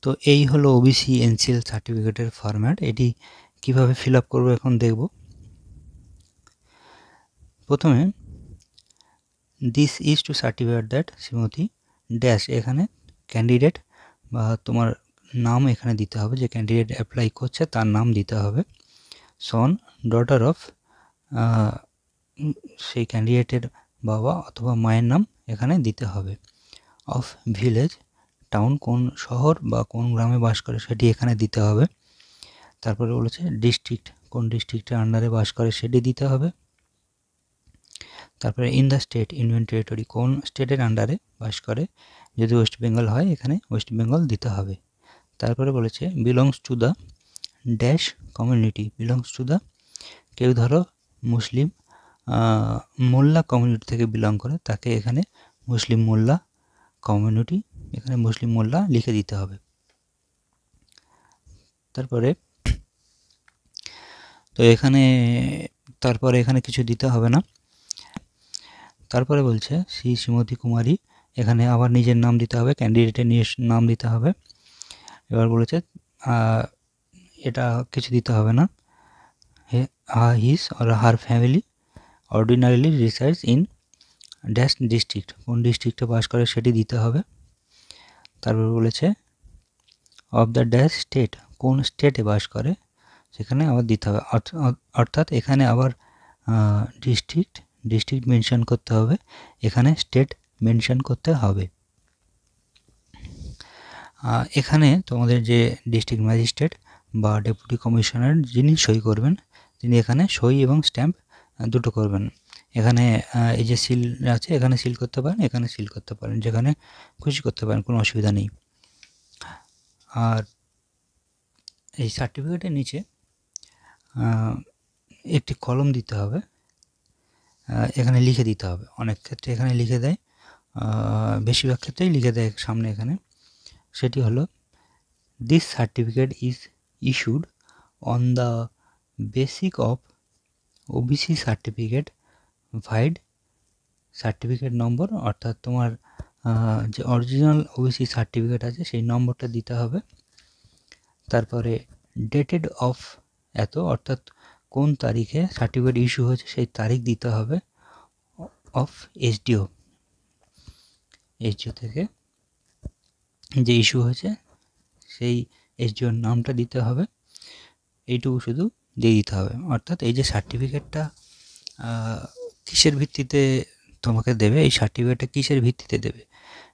তো এই হলো ওবিসি এনসিএল সার্টিফিকেটের ফরম্যাট। এটি কিভাবে ফিল আপ করবো এখন দেখব। প্রথমে this is two certified that Shrimati dash, এখানে ক্যান্ডিডেট বা তোমার নাম এখানে দিতে হবে, যে ক্যান্ডিডেট অ্যাপ্লাই করছে তার নাম দিতে হবে। সন ডটার অফ, সেই ক্যান্ডিডেটের বাবা অথবা মায়ের নাম এখানে দিতে হবে। অফ ভিলেজ, টাউন কোন শহর বা কোন গ্রামে বাস করে সেটি এখানে দিতে হবে। তারপরে বলেছে ডিস্ট্রিক্ট, কোন ডিস্ট্রিক্টের আন্ডারে বাস করে সেটি দিতে হবে। তারপরে in the state, union territory, কোন স্টেটের আন্ডারে বাস করে, যদি ওয়েস্ট বেঙ্গল হয় এখানে ওয়েস্ট বেঙ্গল দিতে হবে। তারপরে বলেছে belongs to the dash community, belongs to the, কেউ ধরো মুসলিম মোল্লা কমিউনিটি থেকে বিলং করে, তাকে এখানে মুসলিম মোল্লা কমিউনিটি, এখানে মুসলিম মোল্লা লিখে দিতে হবে। তারপরে তো তারপরে এখানে কিছু দিতে হবে না। তারপরে বলছে শ্রীমতী কুমারী, এখানে আবার নিজের নাম দিতে হবে, ক্যান্ডিডেটের নাম দিতে হবে। এবার বলেছে এটা কিছু দিতে হবে না। His or her family ordinarily resides in dash district, কোন ডিস্ট্রিক্টে বাস করে সেটি দিতে হবে। তারপর বলেছে অফ দ্য ড্যাশ স্টেট, কোন স্টেটে বাস করে সেখানে আবার দিতে হবে। অর্থাৎ এখানে আবার ডিস্ট্রিক্ট মেনশন করতে হবে, এখানে স্টেট মেনশন করতে হবে। এখানে তোমাদের যে ডিস্ট্রিক্ট ম্যাজিস্ট্রেট বা ডেপুটি কমিশনার যিনি সই করবেন, তিনি এখানে সই এবং স্ট্যাম্প দুটো করবেন। এখানে এই যে সিল আছে, এখানে সিল করতে পারেন, এখানে সিল করতে পারেন, যেখানে খুশি করতে পারেন, কোনো অসুবিধা নেই। আর এই সার্টিফিকেটের নিচে একটি কলম দিতে হবে, এখানে লিখে দিতে হবে। অনেক ক্ষেত্রে এখানে লিখে দেয়, বেশিরভাগ ক্ষেত্রেই লিখে দেয় সামনে এখানে। সেটি হলো this certificate is issued on the basic of OBC certificate vide certificate নম্বর, অর্থাৎ তোমার যে অরিজিনাল ওবিসি সার্টিফিকেট আছে সেই নম্বরটা দিতে হবে। তারপরে ডেটেড অফ এত, অর্থাৎ কোন তারিখে সার্টিফিকেট ইস্যু হয়েছে সেই তারিখ দিতে হবে। অফ এসডিও থেকে যে ইস্যু হয়েছে সেই এসডিওর নামটা দিতে হবে। এইটুকু শুধু দিয়ে দিতে হবে। অর্থাৎ এই যে সার্টিফিকেটটা কিসের ভিত্তিতে তোমাকে দেবে, এই সার্টিফিকেটটা কিসের ভিত্তিতে দেবে,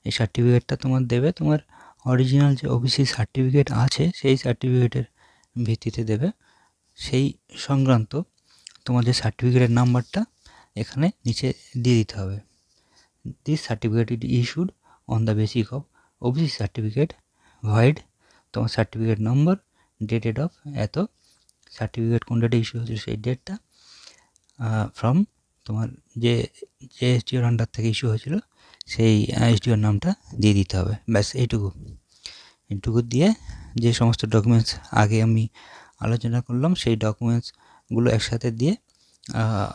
এই সার্টিফিকেটটা তোমার দেবে তোমার অরিজিনাল যে ওবিসি সার্টিফিকেট আছে সেই সার্টিফিকেটের ভিত্তিতে দেবে। সেই সংক্রান্ত তোমার যে সার্টিফিকেটের নাম্বারটা এখানে নিচে দিয়ে দিতে হবে। This certificate is issued on the basic of OBC certificate vide, তোমার সার্টিফিকেট নম্বর, ডেটেড অফ এত, সার্টিফিকেট কোন ডেটে ইস্যু হয়েছিল সেই ডেটটা, ফ্রম তোমার যে এসডিওর আন্ডার থেকে ইস্যু হয়েছিল সেই এসডিওর নামটা দিয়ে দিতে হবে। ব্যাস এইটুকু দিয়ে যে সমস্ত ডকুমেন্টস আগে আমি আলোচনা করলাম সেই ডকুমেন্টসগুলো একসাথে দিয়ে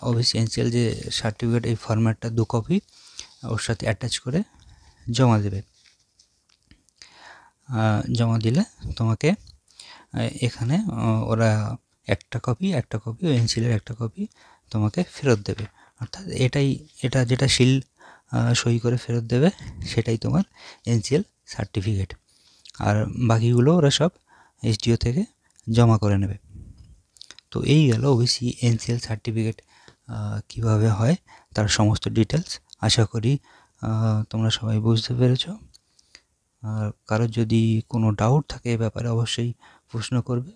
ওবিসি এনসিএল যে সার্টিফিকেট এই ফরম্যাটটা 2 কপি ওর সাথে অ্যাটাচ করে জমা দেবে। জমা দিলে তোমাকে এখানে ওরা একটা কপি ও এনসিএলের একটা কপি তোমাকে ফেরত দেবে। অর্থাৎ এটা যেটা সিল সই করে ফেরত দেবে সেটাই তোমার এনসিএল সার্টিফিকেট। আর বাকিগুলো ওরা সব এসডিও থেকে জমা করে নেবে। তো এই গেল ওবিসি এনসিএল সার্টিফিকেট কীভাবে হয় তার সমস্ত ডিটেলস। আশা করি তোমরা সবাই বুঝতে পেরেছো। আর কারোর যদি কোনো ডাউট থাকে এ ব্যাপারে অবশ্যই প্রশ্ন করবে।